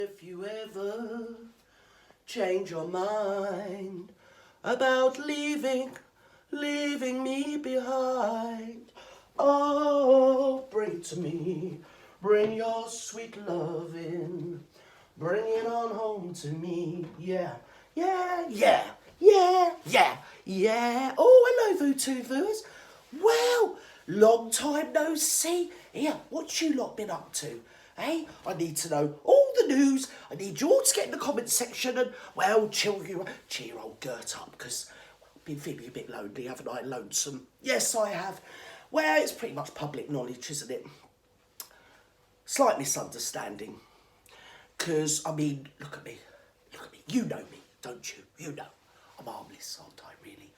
If you ever change your mind about leaving me behind, oh, bring it to me, bring your sweet love in, bring it on home to me, yeah, yeah, yeah, yeah, yeah, yeah. Oh, hello, Vootoo-Voos. Well, long time no see. Here, what you lot been up to? Hey, I need to know all the news. I need you all to get in the comments section and, well, cheer your old Gert up, because I've been feeling a bit lonely, haven't I? Lonesome. Yes, I have. Well, it's pretty much public knowledge, isn't it? Slight misunderstanding. Because, I mean, look at me. Look at me. You know me, don't you? You know. I'm harmless, aren't I, really?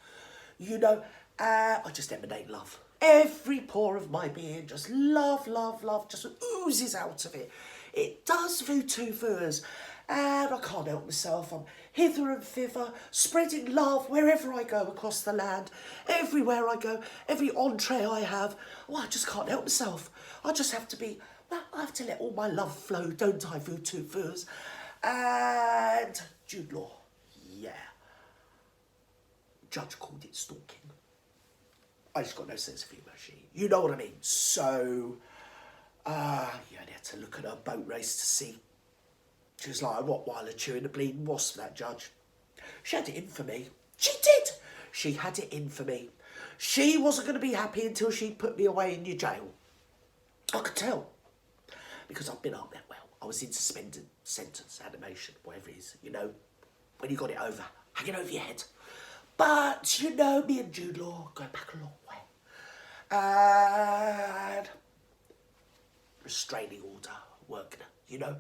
You know, I just emanate love. Every pore of my being, just love, love, love, just oozes out of it. It does, Vootoo-Voos. And I can't help myself. I'm hither and thither, spreading love wherever I go across the land. Everywhere I go, every entree I have. Well, I just can't help myself. I just have to be, well, I have to let all my love flow, don't I, Vootoo-Voos? And Jude Law, yeah. Judge called it stalking. I just got no sense of humour, you know what I mean? So, yeah, I had to look at her boat race to see. She was like a Rottweiler chewing a bleeding wasp, that judge. She had it in for me. She did! She had it in for me. She wasn't going to be happy until she put me away in your jail. I could tell. Because I've been up there, well, I was in suspended sentence animation, whatever it is, you know, when you got it over, hanging over your head. But, you know, me and Jude Law go back a long way. And restraining order working, you know.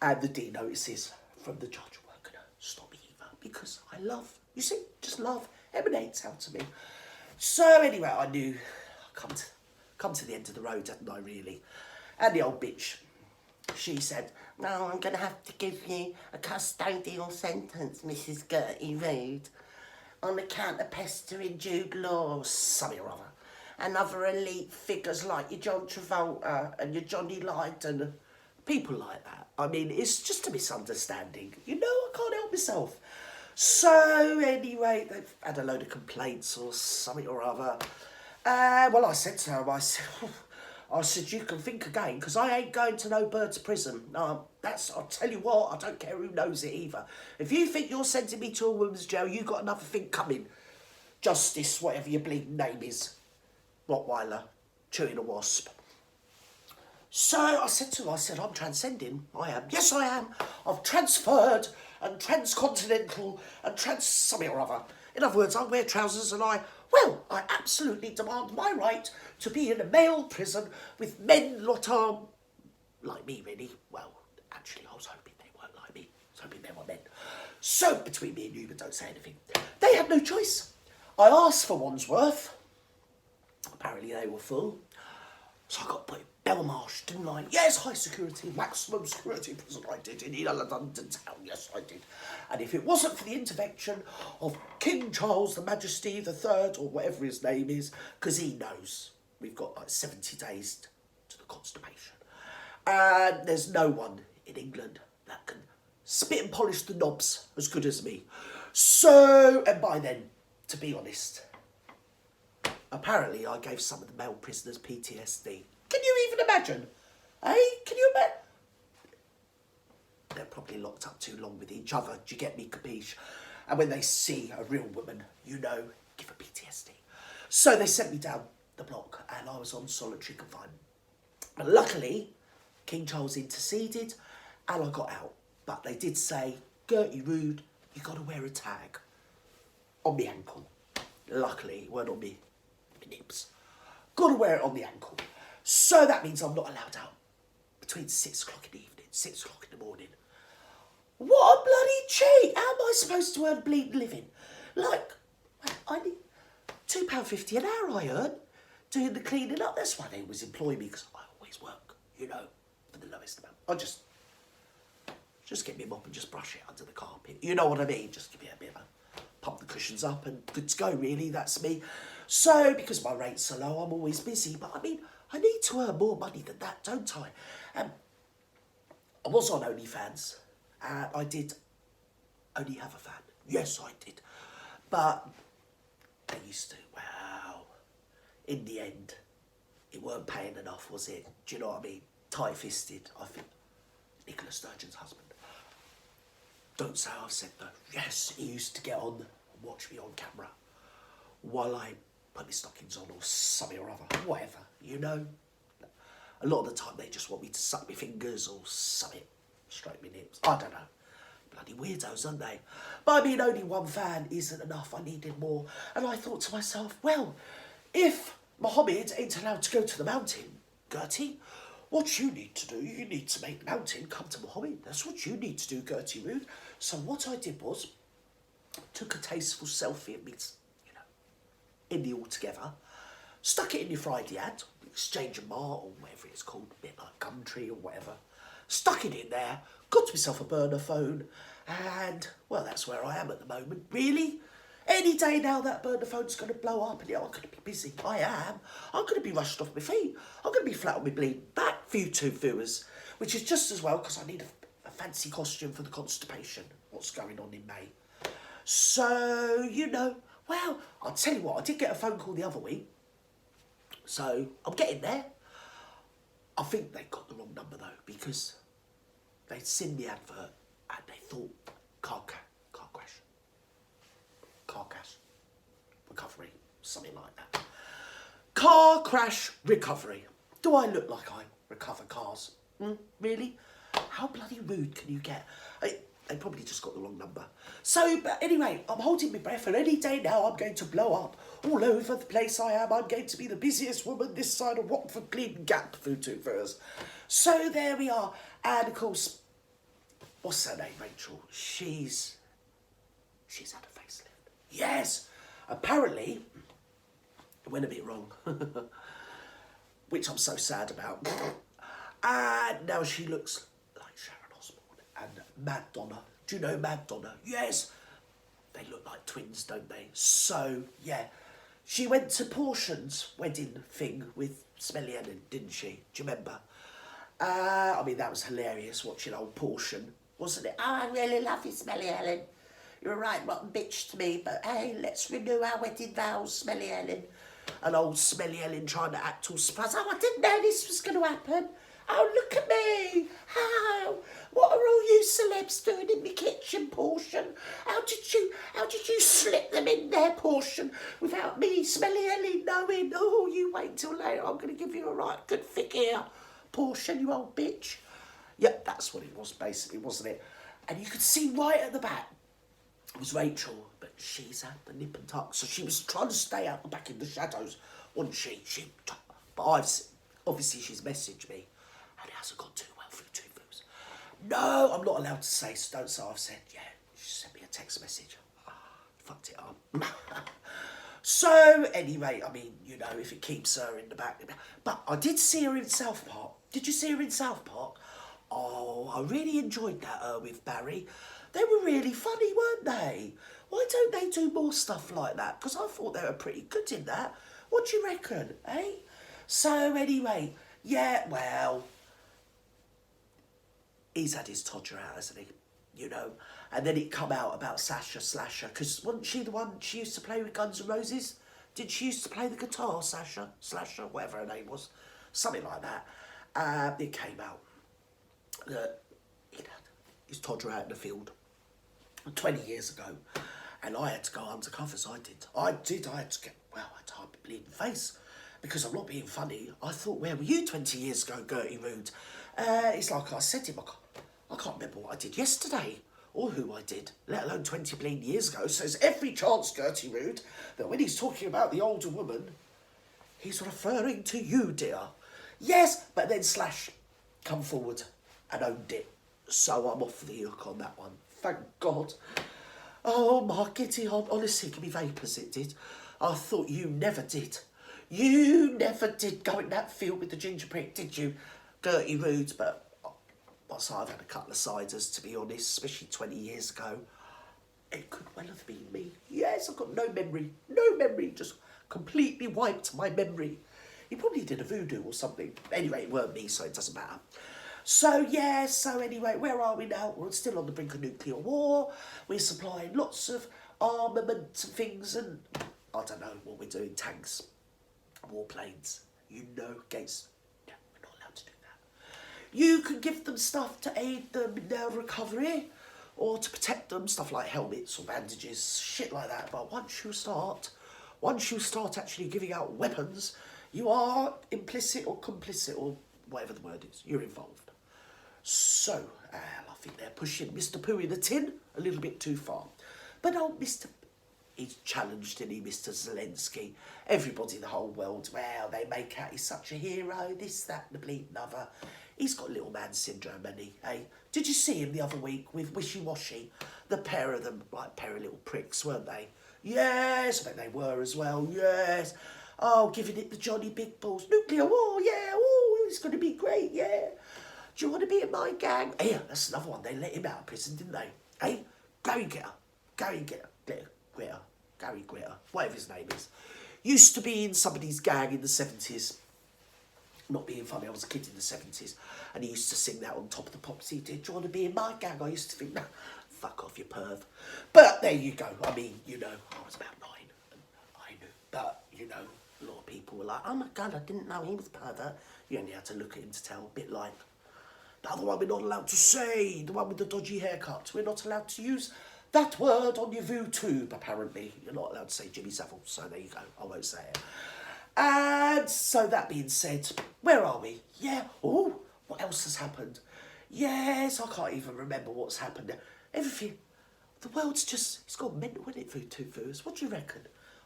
And the D notices from the judge weren't going to stop me either. Because I love, you see, just love emanates out of me. So anyway, I knew I'd come to the end of the road, hadn't I, really? And the old bitch, she said, "No, I'm going to have to give you a custodial sentence, Mrs. Gertie Rude, on account of pestering Jude Law or something or other. And other elite figures like your John Travolta and your Johnny Lydon, people like that. I mean, it's just a misunderstanding. You know, I can't help myself." So, anyway, they've had a load of complaints or something or other. Well, I said to her, I said, you can think again, because I ain't going to no birds prison. No, I'll tell you what, I don't care who knows it either. If you think you're sending me to a women's jail, you got another thing coming. Justice, whatever your bleeding name is. Rottweiler, chewing a wasp. So I said to her, I'm transcending. I am. Yes, I am. I've transferred and transcontinental and something or other. In other words, I wear trousers and I absolutely demand my right to be in a male prison with men lot are like me, really. Well, actually, I was hoping they weren't like me. I was hoping they were men. So, between me and you, but don't say anything. They had no choice. I asked for Wandsworth. Apparently they were full. So I got put in Belmarsh, didn't I? Yes, high security, maximum security prison I did in London town. Yes, I did. And if it wasn't for the intervention of King Charles the Majesty the Third, or whatever his name is, because he knows we've got like 70 days to the constipation. And there's no one in England that can spit and polish the knobs as good as me. So, and by then, to be honest, apparently I gave some of the male prisoners PTSD. Can you even imagine? Can you imagine? They're probably locked up too long with each other. Do you get me, capiche? And when they see a real woman, you know, give her PTSD. So they sent me down the block and I was on solitary confinement. And luckily, King Charles interceded and I got out. But they did say, Gertie Rude, you got to wear a tag on the ankle. Luckily, it weren't on me nips. Got to wear it on the ankle. So that means I'm not allowed out between 6 o'clock in the evening, 6 o'clock in the morning. What a bloody cheat! How am I supposed to earn bleeding living? Like, I need £2.50 an hour I earn doing the cleaning up. That's why they always employ me, because I always work, you know, for the lowest amount. I just get me a mop and just brush it under the carpet. You know what I mean? Just give it a bit of a pump the cushions up and good to go, really. That's me. So, because my rates are low, I'm always busy. But, I mean, I need to earn more money than that, don't I? I was on OnlyFans, and I did only have a fan. Yes, I did. But they used to, wow. In the end, it weren't paying enough, was it? Do you know what I mean? Tight-fisted, I think. Nicola Sturgeon's husband. Don't say I've said no. Yes, he used to get on and watch me on camera while I put my stockings on or something or other. Whatever, you know? A lot of the time they just want me to suck my fingers or something. Stroke my nips. I don't know. Bloody weirdos, aren't they? But I mean, only one fan isn't enough. I needed more. And I thought to myself, well, if Mohammed ain't allowed to go to the mountain, Gertie, what you need to do, you need to make the mountain come to Mohammed. That's what you need to do, Gertie Rude. So what I did was, took a tasteful selfie of me, you know, in the all together, stuck it in your Friday ad, Exchange and Mart or whatever it's called, a bit like Gumtree or whatever. Stuck it in there, got myself a burner phone, and, well, that's where I am at the moment. Really? Any day now that burner phone's going to blow up and I'm going to be busy. I am. I'm going to be rushed off my feet. I'm going to be flat on my bleeding back for YouTube viewers, which is just as well because I need a fancy costume for the constipation. What's going on in May? So, you know, well, I'll tell you what, I did get a phone call the other week. So, I'm getting there. I think they got the wrong number though, because they'd seen the advert and they thought car crash recovery, something like that. Car crash recovery. Do I look like I recover cars? Really? How bloody rude can you get? They probably just got the wrong number. So, but anyway, I'm holding my breath, and any day now I'm going to blow up all over the place I am. I'm going to be the busiest woman this side of Watford Clean Gap for YouTubers. So there we are. And of course, what's her name, Rachel? She's had a facelift. Yes! Apparently, it went a bit wrong. Which I'm so sad about. And now she looks like Sharon Osbourne and Mad Donna. Do you know Mad Donna? Yes! They look like twins, don't they? So, yeah. She went to Portion's wedding thing with Smelly Ellen, didn't she? Do you remember? I mean, that was hilarious watching old Portion, wasn't it? Oh, I really love you, Smelly Ellen. You're a right rotten bitch to me, but hey, let's renew our wedding vows, Smelly Ellen. And old Smelly Ellen trying to act all surprised. Oh, I didn't know this was going to happen. Oh, look at me. How? What are all you celebs doing in the kitchen, Portion? How did you slip them in their Portion without me, Smelly Ellen, knowing? Oh, you wait till later. I'm going to give you a right good thick ear, Portion, you old bitch. Yep, that's what it was, basically, wasn't it? And you could see right at the back, it was Rachel, but she's at the nip and tuck. So she was trying to stay out the back in the shadows, wasn't she? But obviously she's messaged me, and it hasn't gone too well through two views. No, I'm not allowed to say, so don't say I've said, yeah, she sent me a text message. Fucked it up. So, anyway, I mean, you know, if it keeps her in the back. But I did see her in South Park. Did you see her in South Park? Oh, I really enjoyed that with Barry. They were really funny, weren't they? Why don't they do more stuff like that? Because I thought they were pretty good in that. What do you reckon, eh? So, anyway, yeah, well, he's had his todger out, hasn't he? You know, and then it come out about Sasha Slasher, because wasn't she the one she used to play with Guns N' Roses? Did she used to play the guitar, Sasha Slasher, whatever her name was, something like that. It came out that he'd had his todger out in the field 20 years ago, and I had to go undercovers. I had to get, well, I had to hide my bleeding face, because I'm not being funny. I thought, where were you 20 years ago, Gertie Rude? It's like I said to him, I can't remember what I did yesterday, or who I did, let alone 20 bleeding years ago. So there's every chance, Gertie Rude, that when he's talking about the older woman, he's referring to you, dear. Yes, but then Slash come forward and owned it. So I'm off the hook on that one. Thank God. Oh, my giddy, honestly, give me vapours, it did. I thought you never did. You never did go in that field with the ginger prick, did you, Gertie Rude? But I've had a couple of ciders, to be honest, especially 20 years ago. It could well have been me. Yes, I've got no memory, just completely wiped my memory. He probably did a voodoo or something. Anyway, it weren't me, so it doesn't matter. So, yeah, so anyway, where are we now? We're still on the brink of nuclear war. We're supplying lots of armament and things, and I don't know what we're doing, tanks, warplanes, gates. No, we're not allowed to do that. You can give them stuff to aid them in their recovery or to protect them, stuff like helmets or bandages, shit like that. But once you start actually giving out weapons, you are implicit or complicit or whatever the word is, you're involved. So, I think they're pushing Mr. Pooh in a tin a little bit too far. But old Mr. He's challenged, isn't he, Mr. Zelensky? Everybody in the whole world, well, they make out he's such a hero, this, that, and the bleeding other. He's got little man syndrome, hasn't he, eh? Did you see him the other week with Wishy Washy? The pair of them, like pair of little pricks, weren't they? Yes, I bet they were as well, yes. Oh, giving it the Johnny Big Balls. Nuclear war, yeah, oh, it's going to be great, yeah. Do you want to be in my gang? Yeah, that's another one. They let him out of prison, didn't they? Hey, Gary Glitter, Gary Glitter, whatever his name is. Used to be in somebody's gang in the 70s. Not being funny, I was a kid in the 70s. And he used to sing that on Top of the Pops. He did, do you want to be in my gang? I used to think, no, fuck off, you perv. But there you go. I mean, I was about 9. And I knew. But, a lot of people were like, oh my God, I didn't know he was a pervert. You only had to look at him to tell, a bit like, the other one we're not allowed to say, the one with the dodgy haircut. We're not allowed to use that word on your VooTube, apparently. You're not allowed to say Jimmy Savile, so there you go. I won't say it. And so that being said, where are we? Yeah, oh, what else has happened? Yes, I can't even remember what's happened. Everything, the world's just, it's gone mental, isn't it, VooTube? What do you reckon?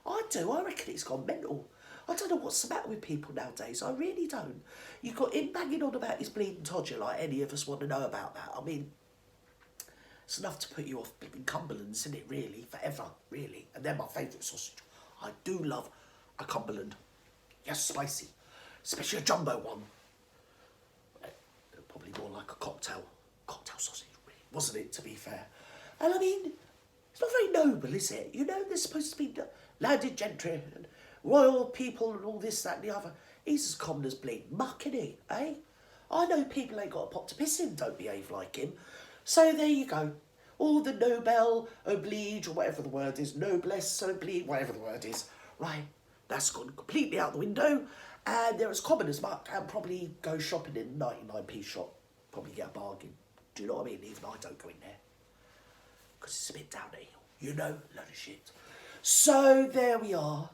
I do, I reckon it's gone mental. I don't know what's the matter with people nowadays. I really don't. You've got him banging on about his bleeding todger like any of us want to know about that. I mean, it's enough to put you off bleeding Cumberlands, isn't it, really? Forever, really. And they're my favourite sausage. I do love a Cumberland. Yes, spicy. Especially a jumbo one. Probably more like a cocktail sausage, really, wasn't it, to be fair? And I mean, it's not very noble, is it? They're supposed to be landed gentry and royal people and all this, that and the other. He's as common as bleeding muck, isn't he, eh? I know people ain't got a pot to piss in, don't behave like him. So there you go. All the Nobel, oblige, or whatever the word is, noblesse, oblige, whatever the word is. Right, that's gone completely out the window. And they're as common as muck and probably go shopping in a 99p shop. Probably get a bargain. Do you know what I mean? Even I don't go in there. Because it's a bit down the hill. Load of shit. So there we are,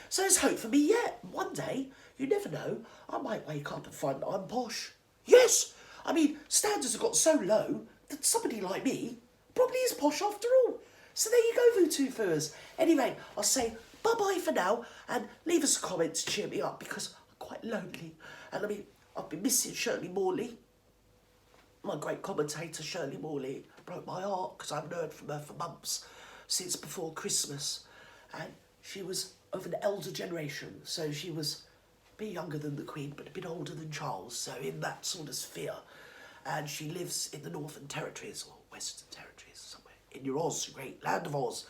So there's hope for me yet. One day, you never know, I might wake up and find that I'm posh. Yes! I mean, standards have got so low that somebody like me probably is posh after all. So there you go, VooTubers. Anyway, I'll say bye-bye for now and leave us a comment to cheer me up because I'm quite lonely. And I mean, I've been missing Shirley Morley. My great commentator, Shirley Morley, broke my heart because I haven't heard from her for months. Since before Christmas, and she was of an elder generation, so she was a bit younger than the Queen, but a bit older than Charles, so in that sort of sphere. And she lives in the Northern Territories, or Western Territories, somewhere, in your Oz, great land of Oz,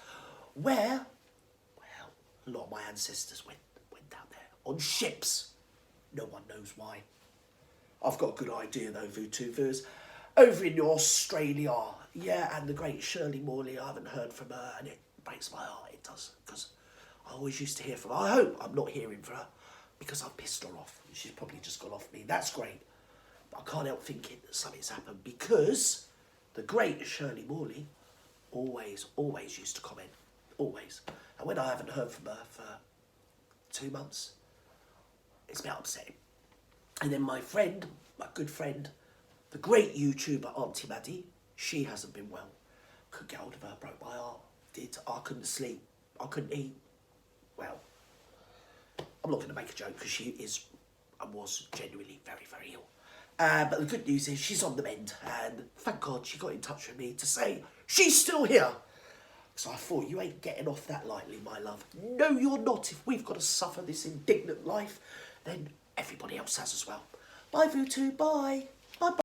where, well, a lot of my ancestors went down there, on ships. No one knows why. I've got a good idea though, VooTubers. Over in Australia, yeah, and the great Shirley Morley, I haven't heard from her, and it breaks my heart, it does, because I always used to hear from her. I hope I'm not hearing from her, because I've pissed her off. She's probably just gone off me. That's great. But I can't help thinking that something's happened, because the great Shirley Morley always used to comment, always. And when I haven't heard from her for 2 months, it's a bit upsetting. And then my friend, my good friend, the great YouTuber Auntie Maddie, she hasn't been well. Couldn't get hold of her, broke my heart. I couldn't sleep, I couldn't eat. Well, I'm not going to make a joke because she is and was genuinely very, very ill. But the good news is she's on the mend, and thank God she got in touch with me to say she's still here. So I thought, you ain't getting off that lightly, my love. No, you're not. If we've got to suffer this indignant life, then everybody else has as well. Bye, VooTube. Bye. Bye.